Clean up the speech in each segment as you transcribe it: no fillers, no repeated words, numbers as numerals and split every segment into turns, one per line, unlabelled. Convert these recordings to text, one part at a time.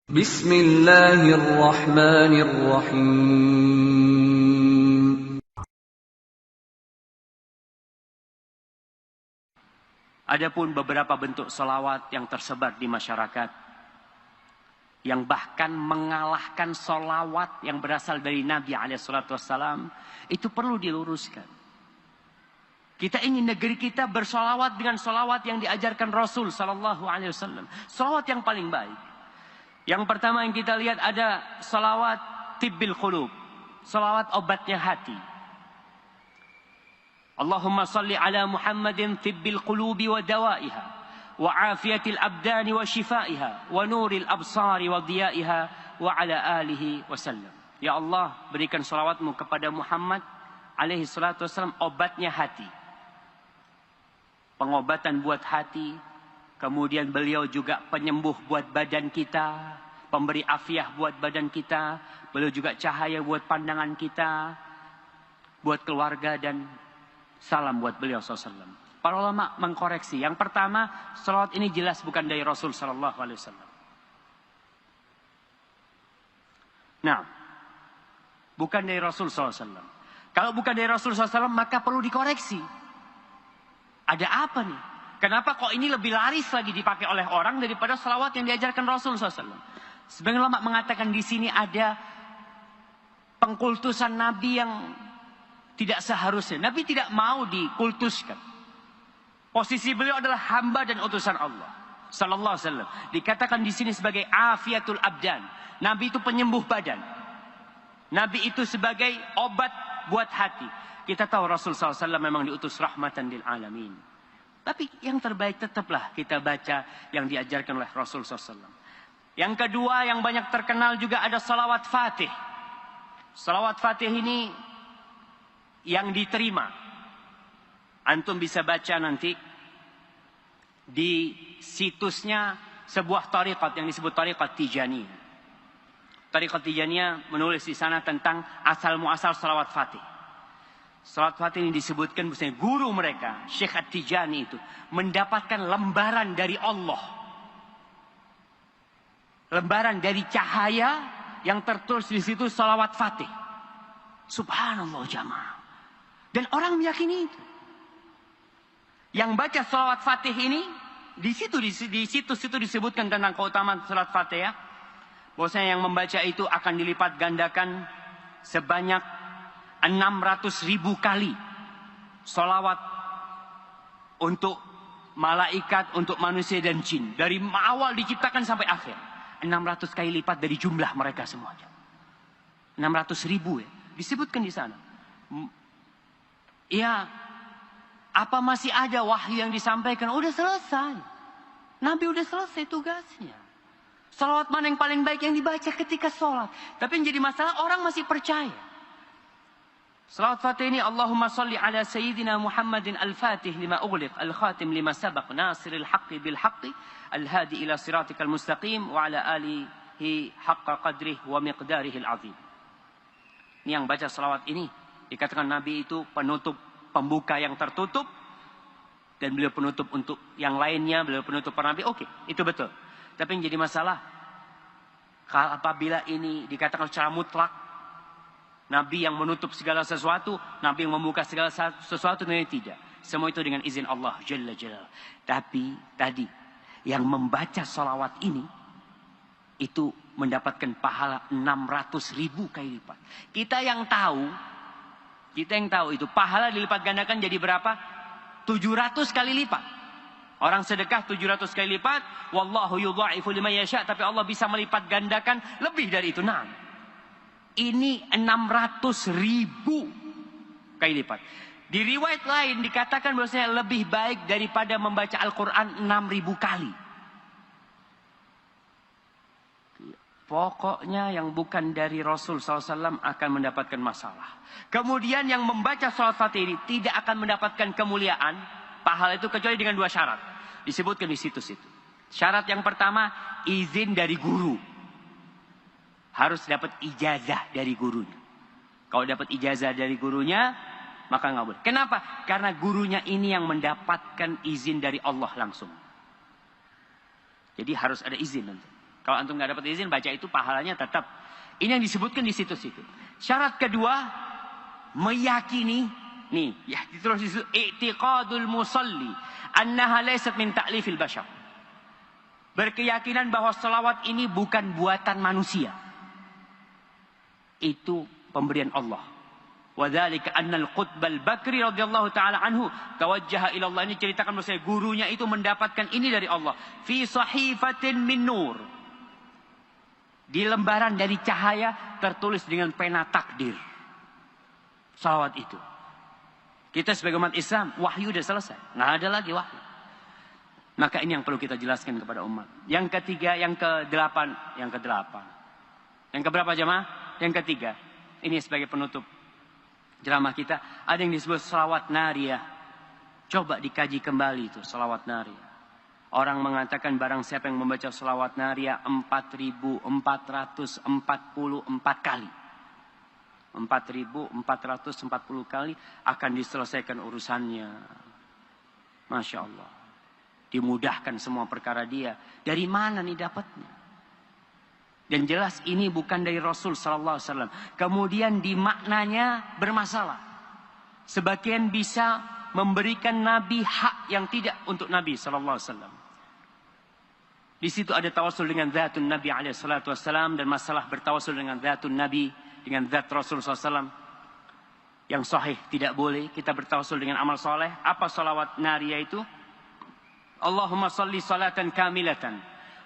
Bismillahirrahmanirrahim.
Adapun beberapa bentuk sholawat yang tersebar di masyarakat, yang bahkan mengalahkan sholawat yang berasal dari Nabi SAW, itu perlu diluruskan. Kita ingin negeri kita bersholawat dengan sholawat yang diajarkan Rasul SAW. Sholawat yang paling baik. Yang pertama yang kita lihat ada sholawat tibbil qulub, sholawat obatnya hati. Allahumma salli ala Muhammadin tibbil qulubi wa dawaiha, wa afiyatil abdani wa shifaiha, wa nuril absari wa diyaiha, wa ala alihi wasallam. Ya Allah, berikan salawatmu kepada Muhammad alaihi salatu wassalam, obatnya hati. Pengobatan buat hati. Kemudian beliau juga penyembuh buat badan kita, pemberi afiah buat badan kita. Beliau juga cahaya buat pandangan kita, buat keluarga, dan salam buat beliau SAW. Para ulama mengkoreksi. Yang pertama, salawat ini jelas bukan dari Rasul SAW. Nah, bukan dari Rasul SAW. Kalau bukan dari Rasul SAW, maka perlu dikoreksi. Ada apa nih? Kenapa kok ini lebih laris lagi dipakai oleh orang daripada salawat yang diajarkan Rasul SAW? Sebagian ulama mengatakan di sini ada pengkultusan Nabi yang tidak seharusnya. Nabi tidak mau dikultuskan. Posisi beliau adalah hamba dan utusan Allah sallallahu alaihi wasallam. Dikatakan di sini sebagai afiatul abdan. Nabi itu penyembuh badan. Nabi itu sebagai obat buat hati. Kita tahu Rasul SAW memang diutus rahmatan lil alamin. Tapi yang terbaik tetaplah kita baca yang diajarkan oleh Rasul SAW. Yang kedua yang banyak terkenal juga ada salawat fatih. Salawat fatih ini yang diterima. Antum bisa baca nanti di situsnya sebuah tariqat yang disebut tariqat Tijaniyah. Tariqat Tijaniyah menulis di sana tentang asal muasal salawat fatih. Salawat fatih ini disebutkan misalnya guru mereka, Syekh At-Tijani itu mendapatkan lembaran dari Allah. Lembaran dari cahaya yang tertulis di situ salawat fatih. Subhanallah jamaah. Dan orang meyakini itu. Yang baca salawat fatih ini, di situs itu disebutkan tentang keutamaan salawat fatih ya. Bahwasanya yang membaca itu akan dilipat gandakan sebanyak 600.000 kali. Salawat untuk malaikat, untuk manusia dan jin. Dari awal diciptakan sampai akhir. 600 kali lipat dari jumlah mereka semuanya. 600.000 ya. Disebutkan di sana. Ya, apa masih ada wahyu yang disampaikan? Udah selesai. Nabi udah selesai tugasnya. Salawat mana yang paling baik yang dibaca ketika sholat? Tapi yang jadi masalah orang masih percaya. Salawat fatih ini Allahumma salli ala Sayyidina Muhammadin al-Fatih lima ughliq al-Khatim lima sabaq nasiril haqqi bil haqqi al-hadi ila siratikal mustaqim wa ala alihi haqqa qadrih wa miqdarihil azim. Ini yang baca salawat ini dikatakan Nabi itu penutup, pembuka yang tertutup, dan beliau penutup untuk yang lainnya, beliau penutup para Nabi. Oke, itu betul. Tapi yang jadi masalah, apabila ini dikatakan secara mutlak, Nabi yang menutup segala sesuatu, Nabi yang membuka segala sesuatu, ini tidak. Semua itu dengan izin Allah Jalla Jalla. Tapi tadi, yang membaca salawat ini, itu mendapatkan pahala 600.000 kali lipat. Kita yang tahu itu pahala dilipat gandakan jadi berapa? 700 kali lipat. Orang sedekah 700 kali lipat, wallahu yudha'ifu liman yasha, tapi Allah bisa melipat gandakan lebih dari itu. Nah, ini 600.000 kali lipat. Di riwayat lain dikatakan bahwasanya lebih baik daripada membaca Al-Quran 6.000 kali. Pokoknya yang bukan dari Rasul SAW akan mendapatkan masalah. Kemudian yang membaca salat fatih ini tidak akan mendapatkan kemuliaan, pahala itu kecuali dengan 2 syarat. Disebutkan di situs itu. Syarat yang pertama, izin dari guru. Harus dapat ijazah dari gurunya. Kalau dapat ijazah dari gurunya, maka nggak boleh. Kenapa? Karena gurunya ini yang mendapatkan izin dari Allah langsung. Jadi harus ada izin nanti. Kalau antum nggak dapat izin baca itu pahalanya tetap. Ini yang disebutkan di situ-situ. Syarat kedua, meyakini nih ya terus i'tiqadul musalli annaha laysat min ta'lifil bashar. Berkeyakinan bahwa selawat ini bukan buatan manusia. Itu pemberian Allah. Wadzalika annal Qutbal Bakri radhiyallahu taala anhu tawajjaha ila Allah. Ini ceritakan bahwa gurunya itu mendapatkan ini dari Allah. Fi sahifatin min nur. Di lembaran dari cahaya tertulis dengan pena takdir. Salawat itu. Kita sebagai umat Islam, wahyu sudah selesai. Nggak ada lagi wahyu. Maka ini yang perlu kita jelaskan kepada umat. Yang ketiga, yang ke-8. Yang keberapa jemaah? Yang ketiga. Ini sebagai penutup ceramah kita. Ada yang disebut salawat nariyah. Coba dikaji kembali itu salawat nariyah. Orang mengatakan barang siapa yang membaca salawat nariyah 4.444 kali. 4.440 kali akan diselesaikan urusannya. Masya Allah. Dimudahkan semua perkara dia. Dari mana nih dapatnya? Dan jelas ini bukan dari Rasul sallallahu alaihi wasallam. Kemudian di maknanya bermasalah. Sebagian bisa memberikan Nabi hak yang tidak untuk Nabi sallallahu alaihi wasallam. Di situ ada tawasul dengan zatun Nabi alaihi salatu wasallam dan masalah bertawasul dengan zatun Nabi dengan zat Rasul sallallahu alaihi wasallam. Yang sahih tidak boleh kita bertawasul dengan amal soleh. Apa salawat nariyah itu? Allahumma salli salatan kamilatan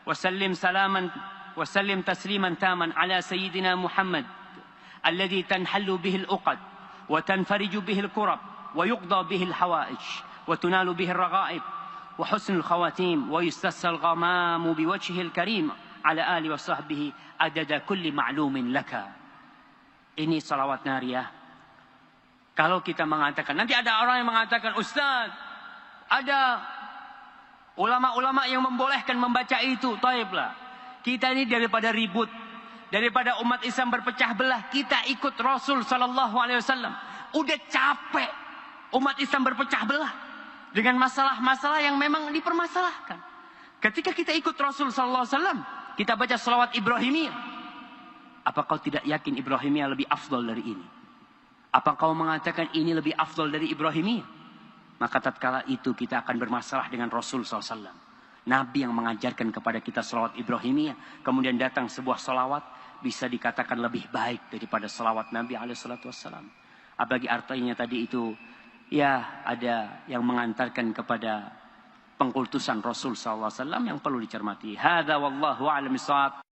wa sallim salaman وسلم تسليما تاما على سيدنا محمد الذي تنحل به العقد وتنفرج به الكرب ويقضى به الحوائج وتنال به الرغائب وحسن الخواتيم ويستسقى الغمام بوجهه الكريم على آله وصحبه عدد كل معلوم لك. Ini salawat nariyah. Kalau kita mengatakan, nanti ada orang yang mengatakan, Ustaz, ada ulama-ulama yang membolehkan membaca itu. Taiblah. Kita ini daripada ribut, daripada umat Islam berpecah belah, kita ikut Rasul sallallahu alaihi wasallam. Udah capek umat Islam berpecah belah dengan masalah-masalah yang memang dipermasalahkan. Ketika kita ikut Rasul sallallahu alaihi wasallam, kita baca selawat Ibrahimiyah. Apa kau tidak yakin Ibrahimiyah lebih afdal dari ini? Apa kau mengatakan ini lebih afdal dari Ibrahimiyah? Maka tatkala itu kita akan bermasalah dengan Rasul sallallahu alaihi wasallam. Nabi yang mengajarkan kepada kita salawat Ibrahimiyah. Kemudian datang sebuah salawat. Bisa dikatakan lebih baik daripada salawat Nabi alaihissalatu wassalam. Apalagi artinya tadi itu. Ya ada yang mengantarkan kepada pengkultusan Rasul sallallahu alaihi wasallam yang perlu dicermati. Hadza wallahu a'lam bishawab.